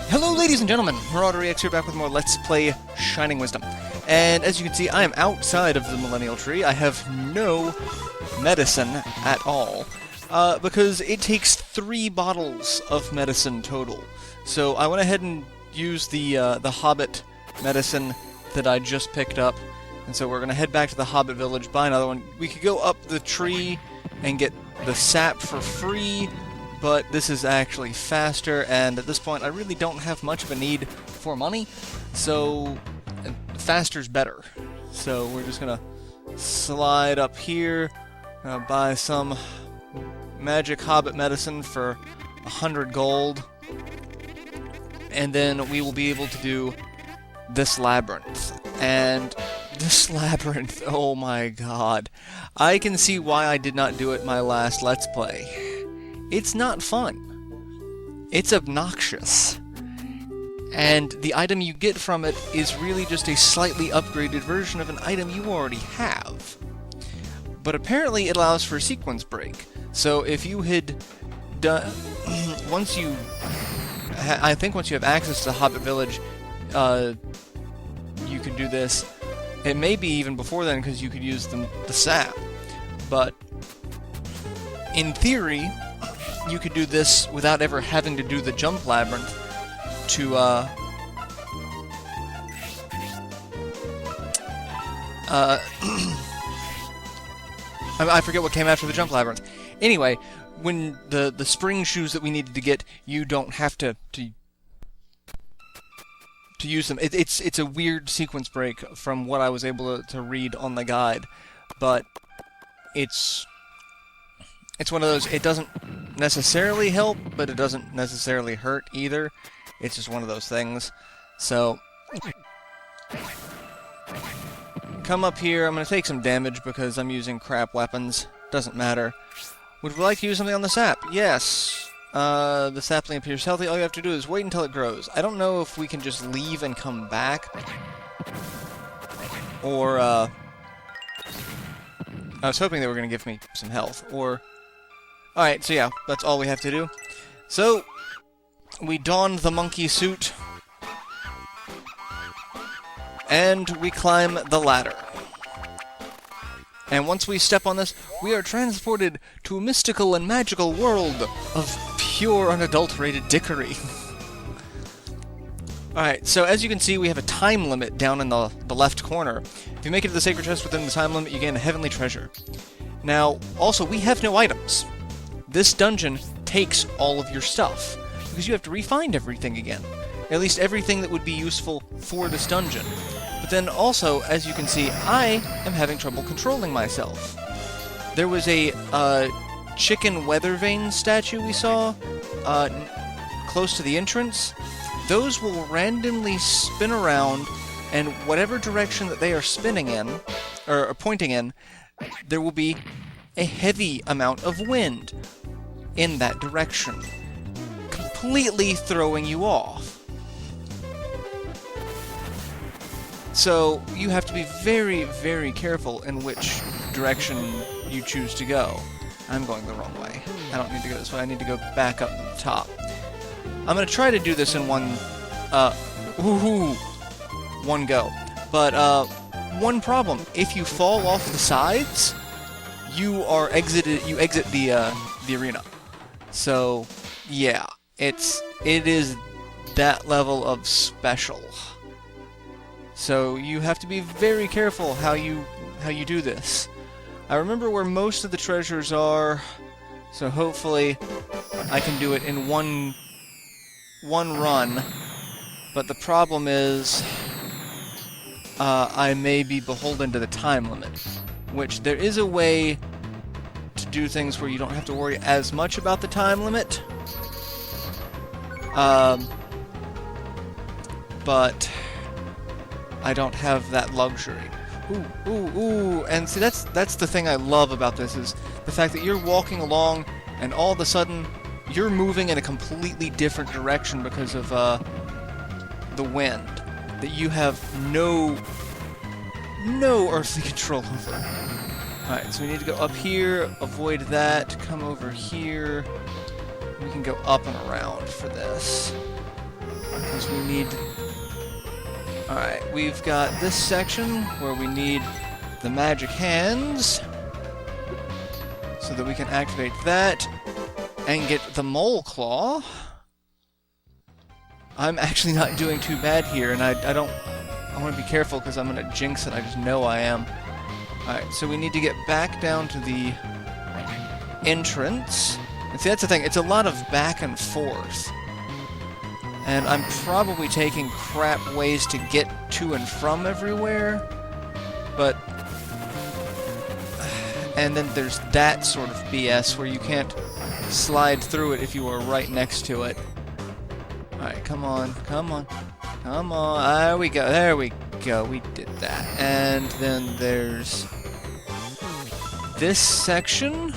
Hello ladies and gentlemen, MarauderEX here back with more Let's Play Shining Wisdom. And as you can see, I am outside of the Millennial Tree. I have no medicine at all, because it takes 3 bottles of medicine total. So I went ahead and used the Hobbit medicine that I just picked up, and so we're going to head back to the Hobbit village, buy another one. We could go up the tree and get the sap for free, but this is actually faster, and at this point I really don't have much of a need for money, so faster's better. So we're just gonna slide up here, buy some magic hobbit medicine for 100 gold, and then we will be able to do this labyrinth. And this labyrinth, oh my god, I can see why I did not do it my last Let's Play. It's not fun. It's obnoxious. And the item you get from it is really just a slightly upgraded version of an item you already have. But apparently it allows for a sequence break. So if you had done... once you have access to the Hobbit Village, you could do this. It may be even before then, because you could use the sap. But in theory, you could do this without ever having to do the jump labyrinth to, I forget what came after the jump labyrinth. Anyway, when the spring shoes that we needed to get, you don't have to use them. It's a weird sequence break from what I was able to read on the guide, but it's one of those, it doesn't necessarily help, but it doesn't necessarily hurt either. It's just one of those things. So, come up here. I'm going to take some damage because I'm using crap weapons. Doesn't matter. Would we like to use something on the sap? Yes. The sapling appears healthy. All you have to do is wait until it grows. I don't know if we can just leave and come back. Or, I was hoping they were going to give me some health. Or... Alright, so yeah, that's all we have to do. So, we don the monkey suit, and we climb the ladder. And once we step on this, we are transported to a mystical and magical world of pure, unadulterated dickery. Alright, so as you can see, we have a time limit down in the left corner. If you make it to the sacred chest within the time limit, you gain a heavenly treasure. Now, also, we have no items. This dungeon takes all of your stuff, because you have to re-find everything again. At least everything that would be useful for this dungeon. But then also, as you can see, I am having trouble controlling myself. There was a chicken weather vane statue we saw close to the entrance. Those will randomly spin around, and whatever direction that they are spinning in, or pointing in, there will be a heavy amount of wind in that direction, completely throwing you off. So you have to be very, very careful in which direction you choose to go. I'm going the wrong way. I don't need to go this way. I need to go back up to the top. I'm going to try to do this in one go. But one problem: if you fall off the sides, you exit the arena. So, yeah, it is that level of special. So you have to be very careful how you do this. I remember where most of the treasures are, so hopefully I can do it in one run. But the problem is, I may be beholden to the time limit, which there is a way to do things where you don't have to worry as much about the time limit. But I don't have that luxury. Ooh, and see, that's the thing I love about this, is the fact that you're walking along and all of a sudden you're moving in a completely different direction because of the wind that you have no earthly control over. Alright, so we need to go up here, avoid that, come over here. We can go up and around for this. Because we need... Alright, we've got this section where we need the magic hands. So that we can activate that and get the mole claw. I'm actually not doing too bad here, and I want to be careful because I'm going to jinx it. I just know I am. Alright, so we need to get back down to the entrance. And see, that's the thing. It's a lot of back and forth. And I'm probably taking crap ways to get to and from everywhere. But... And then there's that sort of BS where you can't slide through it if you are right next to it. Alright, come on, come on, come on. There we go, there we go. We did that. And then there's this section,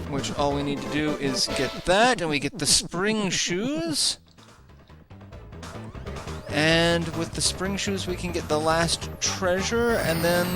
which all we need to do is get that, and we get the spring shoes. And with the spring shoes we can get the last treasure, and then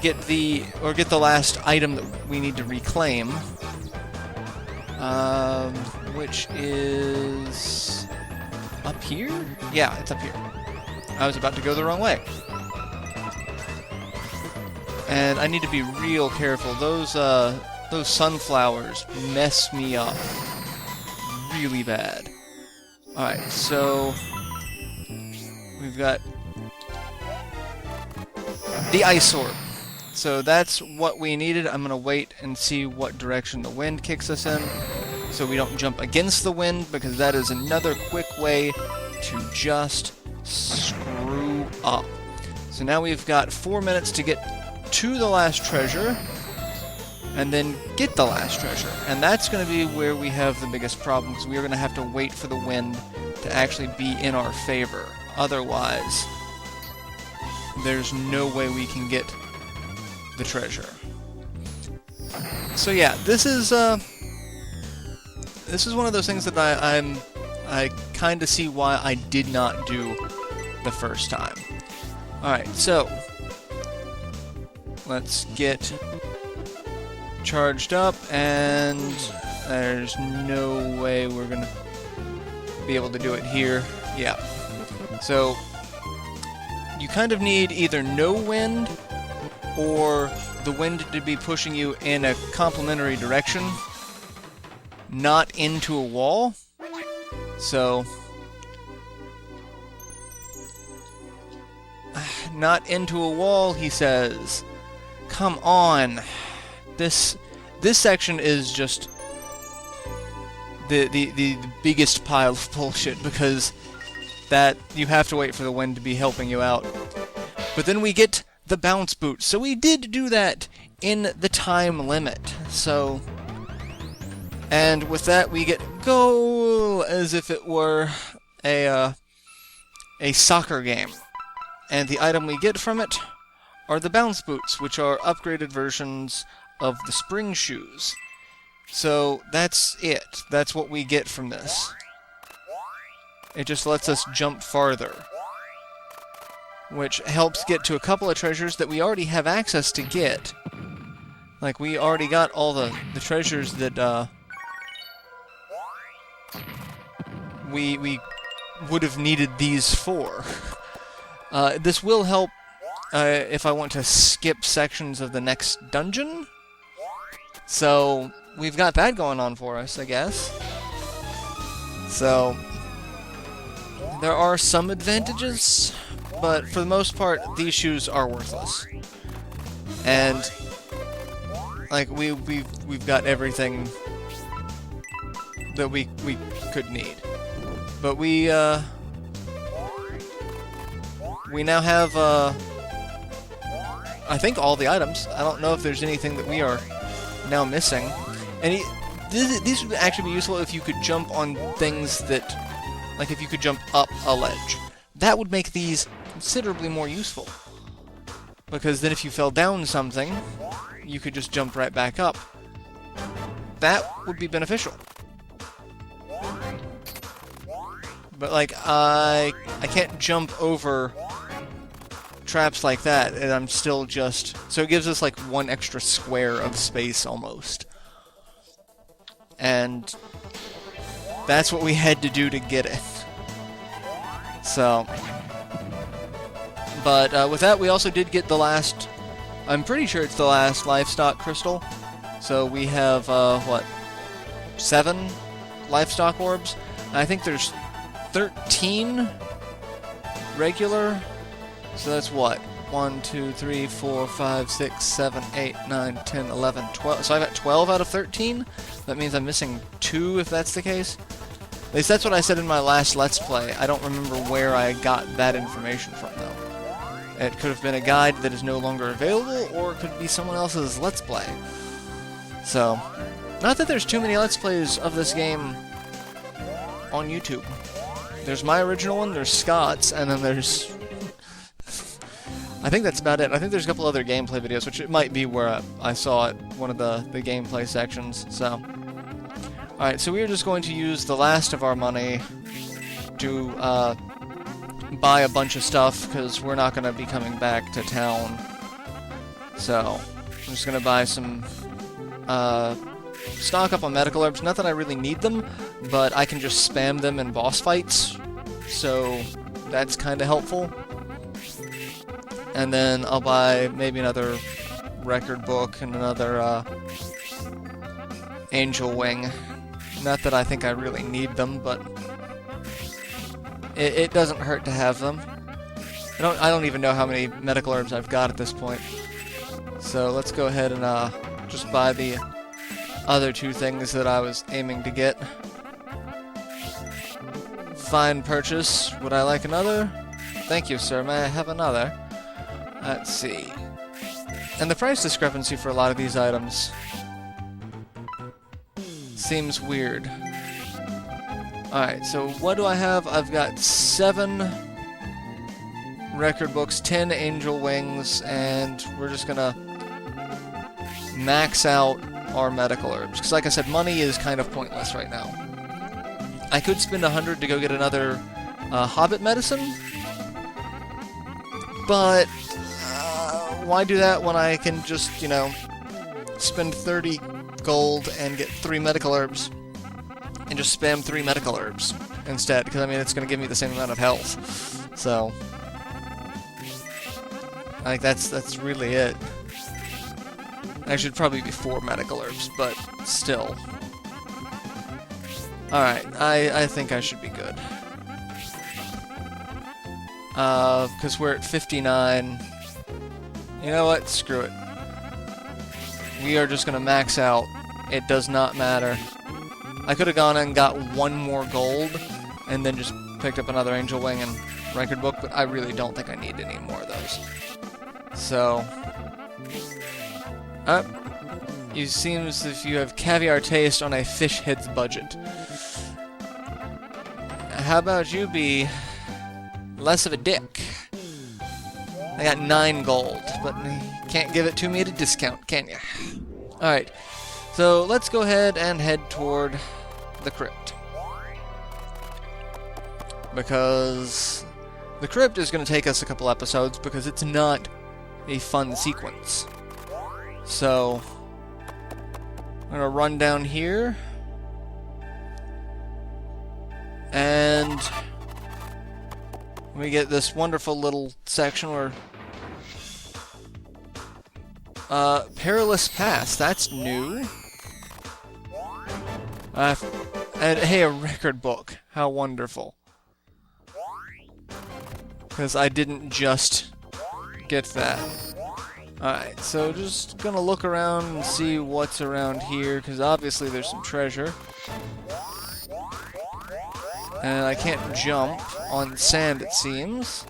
get the last item that we need to reclaim. Which is up here? Yeah, it's up here. I was about to go the wrong way. And I need to be real careful. Those sunflowers mess me up really bad. Alright, so we've got the ice orb. So that's what we needed. I'm going to wait and see what direction the wind kicks us in, so we don't jump against the wind, because that is another quick way to just screw up. So now we've got 4 minutes to get to the last treasure, and then get the last treasure. And that's going to be where we have the biggest problem, because we are going to have to wait for the wind to actually be in our favor. Otherwise, there's no way we can get the treasure. So yeah, this is one of those things that I kind of see why I did not do the first time. Alright, so let's get charged up, and there's no way we're gonna be able to do it here. Yeah. So you kind of need either no wind or the wind to be pushing you in a complementary direction, not into a wall. So, not into a wall, he says. Come on. This section is just the biggest pile of bullshit, because that you have to wait for the wind to be helping you out. But then we get the bounce boot. So we did do that in the time limit. So, and with that we get goal as if it were a soccer game. And the item we get from it are the bounce boots, which are upgraded versions of the spring shoes. So that's it. That's what we get from this. It just lets us jump farther, which helps get to a couple of treasures that we already have access to get. Like, we already got all the treasures that we would have needed these for. This will help if I want to skip sections of the next dungeon. So we've got that going on for us, I guess. So there are some advantages, but for the most part, these shoes are worthless. And like we've got everything that we could need. But we now have I think all the items. I don't know if there's anything that we are now missing. And these would actually be useful if you could jump on things that, like if you could jump up a ledge. That would make these considerably more useful. Because then if you fell down something, you could just jump right back up. That would be beneficial. But like, I can't jump over traps like that, and I'm still just... So it gives us like one extra square of space almost. And that's what we had to do to get it. So... But with that, we also did get the last... I'm pretty sure it's the last livestock crystal. So we have, what? 7 livestock orbs? And I think there's 13 regular. So that's what? 1, 2, 3, 4, 5, 6, 7, 8, 9, 10, 11, 12. So I got 12 out of 13? That means I'm missing 2 if that's the case. At least that's what I said in my last Let's Play. I don't remember where I got that information from, though. It could have been a guide that is no longer available, or it could be someone else's Let's Play. So, not that there's too many Let's Plays of this game on YouTube. There's my original one, there's Scott's, and then there's... I think that's about it. I think there's a couple other gameplay videos, which it might be where I saw it, one of the gameplay sections, so... Alright, so we are just going to use the last of our money to, buy a bunch of stuff, because we're not going to be coming back to town. So, I'm just going to buy some, stock up on medical herbs. Not that I really need them, but I can just spam them in boss fights, so that's kind of helpful. And then I'll buy maybe another record book and another, angel wing. Not that I think I really need them, but... It doesn't hurt to have them. I don't even know how many medical herbs I've got at this point. So let's go ahead and just buy the other 2 things that I was aiming to get. Fine purchase. Would I like another? Thank you, sir. May I have another? Let's see. And the price discrepancy for a lot of these items seems weird. Alright, so what do I have? I've got 7 record books, 10 angel wings, and we're just gonna max out our medical herbs. Because like I said, money is kind of pointless right now. I could spend 100 to go get another hobbit medicine, but why do that when I can just, you know, spend 30 gold and get 3 medical herbs? And just spam 3 medical herbs instead, because I mean it's going to give me the same amount of health. So I think that's really it. I should probably be 4 medical herbs, but still. Alright, I think I should be good. Because we're at 59. You know what? Screw it. We are just going to max out. It does not matter. I could have gone and got 1 more gold, and then just picked up another angel wing and record book, but I really don't think I need any more of those. So, you seem as if you have caviar taste on a fish head's budget. How about you be less of a dick? I got 9 gold, but you can't give it to me at a discount, can you? Alright, so let's go ahead and head toward the crypt. Because the crypt is going to take us a couple episodes because it's not a fun sequence. So, I'm going to run down here. And we get this wonderful little section where Perilous Pass, that's new. And hey, a record book. How wonderful. Because I didn't just get that. Alright, so just gonna look around and see what's around here, because obviously there's some treasure. And I can't jump on sand, it seems.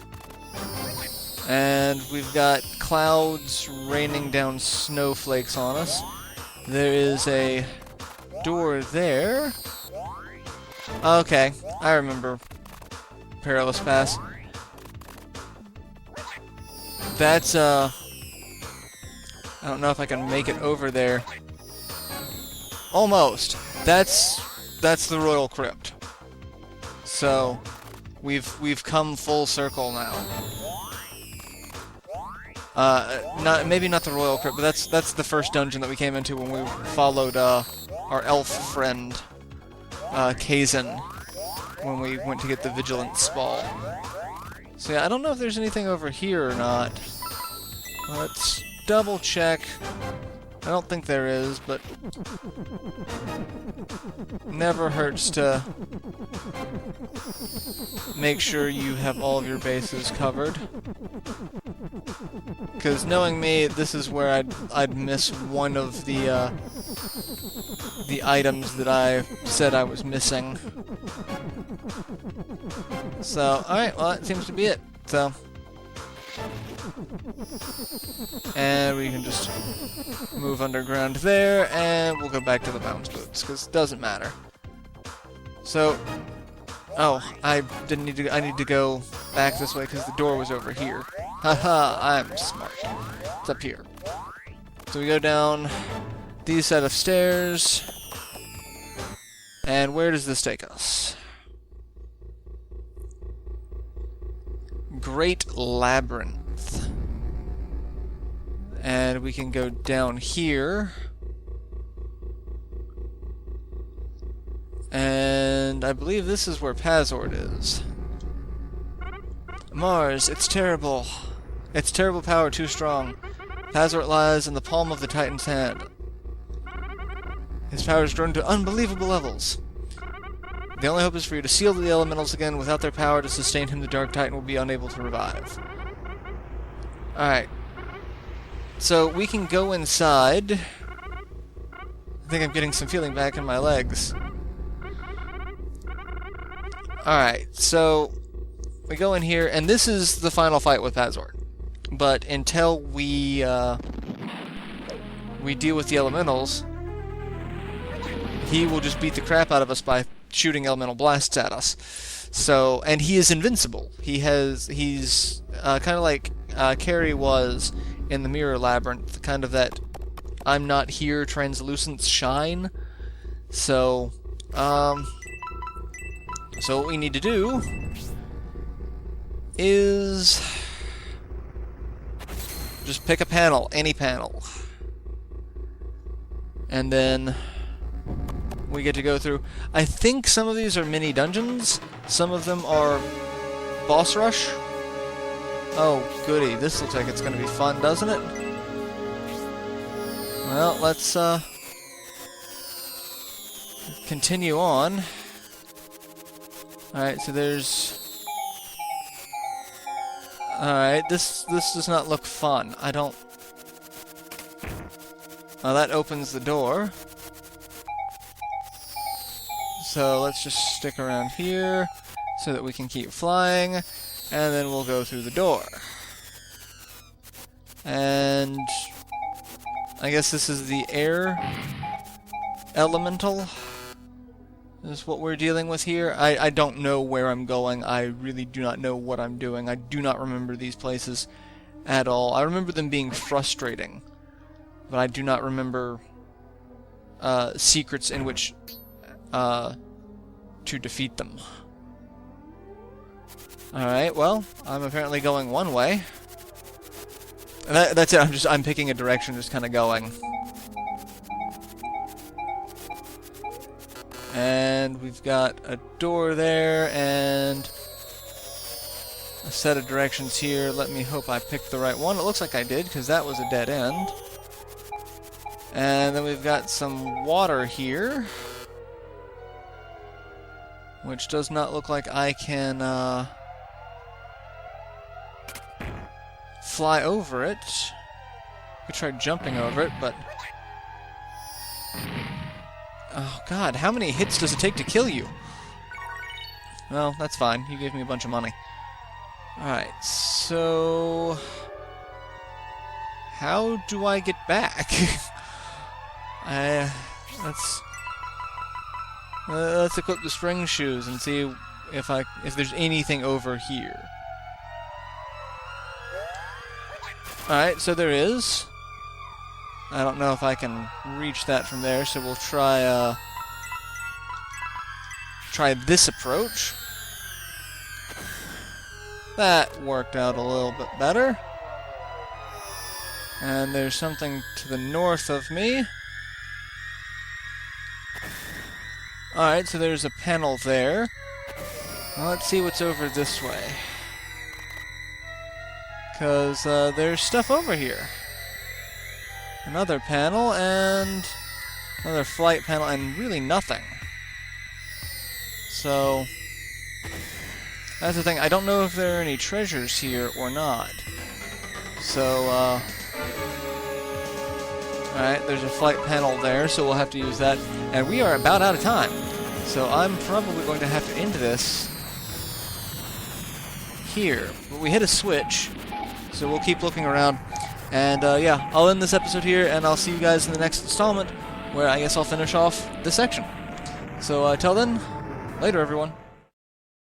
And we've got clouds raining down snowflakes on us. There is a door there. Okay, I remember Perilous Pass. That's, I don't know if I can make it over there. Almost. That's the Royal Crypt. So, we've come full circle now. Maybe not the Royal Crypt, but that's the first dungeon that we came into when we followed our elf friend, Kazan, when we went to get the Vigilance Ball. So yeah, I don't know if there's anything over here or not. Let's double check. I don't think there is, but never hurts to make sure you have all of your bases covered. Because knowing me, this is where I'd miss one of the items that I said I was missing. So, alright, well that seems to be it. So, and we can just move underground there, and we'll go back to the bounce boots, because it doesn't matter. So, oh, I need to go back this way, because the door was over here. Haha, I'm smart. It's up here. So we go down these set of stairs, and where does this take us? Great Labyrinth. And we can go down here. And I believe this is where Pazord is. Mars, it's terrible. Its terrible power too strong. Pazord lies in the palm of the Titan's hand. His power has grown to unbelievable levels. The only hope is for you to seal the elementals again. Without their power to sustain him, the Dark Titan will be unable to revive. Alright. So, we can go inside. I think I'm getting some feeling back in my legs. Alright, so we go in here, and this is the final fight with Pazord. But until we deal with the elementals, he will just beat the crap out of us by shooting elemental blasts at us. So, and he is invincible. He's kind of like Carrie was in the Mirror Labyrinth, kind of that I'm not here translucent shine. So, so what we need to do is just pick a panel, any panel. And then we get to go through. I think some of these are mini dungeons. Some of them are boss rush. Oh, goody. This looks like it's going to be fun, doesn't it? Well, let's continue on. Alright, so there's... Alright, this does not look fun. I don't... Oh, that opens the door. So let's just stick around here so that we can keep flying, and then we'll go through the door. And I guess this is the air elemental is what we're dealing with here. I don't know where I'm going. I really do not know what I'm doing. I do not remember these places at all. I remember them being frustrating, but I do not remember secrets in which to defeat them. Alright, well, I'm apparently going one way. And that's it, I'm picking a direction, just kind of going. And we've got a door there, and a set of directions here. Let me hope I picked the right one. It looks like I did, because that was a dead end. And then we've got some water here, which does not look like I can fly over it. I tried jumping over it, but... Oh god, how many hits does it take to kill you? Well, that's fine. You gave me a bunch of money. Alright, so... How do I get back? Let's equip the spring shoes and see if there's anything over here. Alright, so there is. I don't know if I can reach that from there, so we'll try this approach. That worked out a little bit better. And there's something to the north of me. Alright, so there's a panel there. Well, let's see what's over this way. Because there's stuff over here. Another panel, and another flight panel, and really nothing. So, that's the thing. I don't know if there are any treasures here or not. So, alright, there's a flight panel there, so we'll have to use that. And we are about out of time. So I'm probably going to have to end this here. But we hit a switch, so we'll keep looking around. And yeah, I'll end this episode here, and I'll see you guys in the next installment, where I guess I'll finish off this section. So till then, later everyone.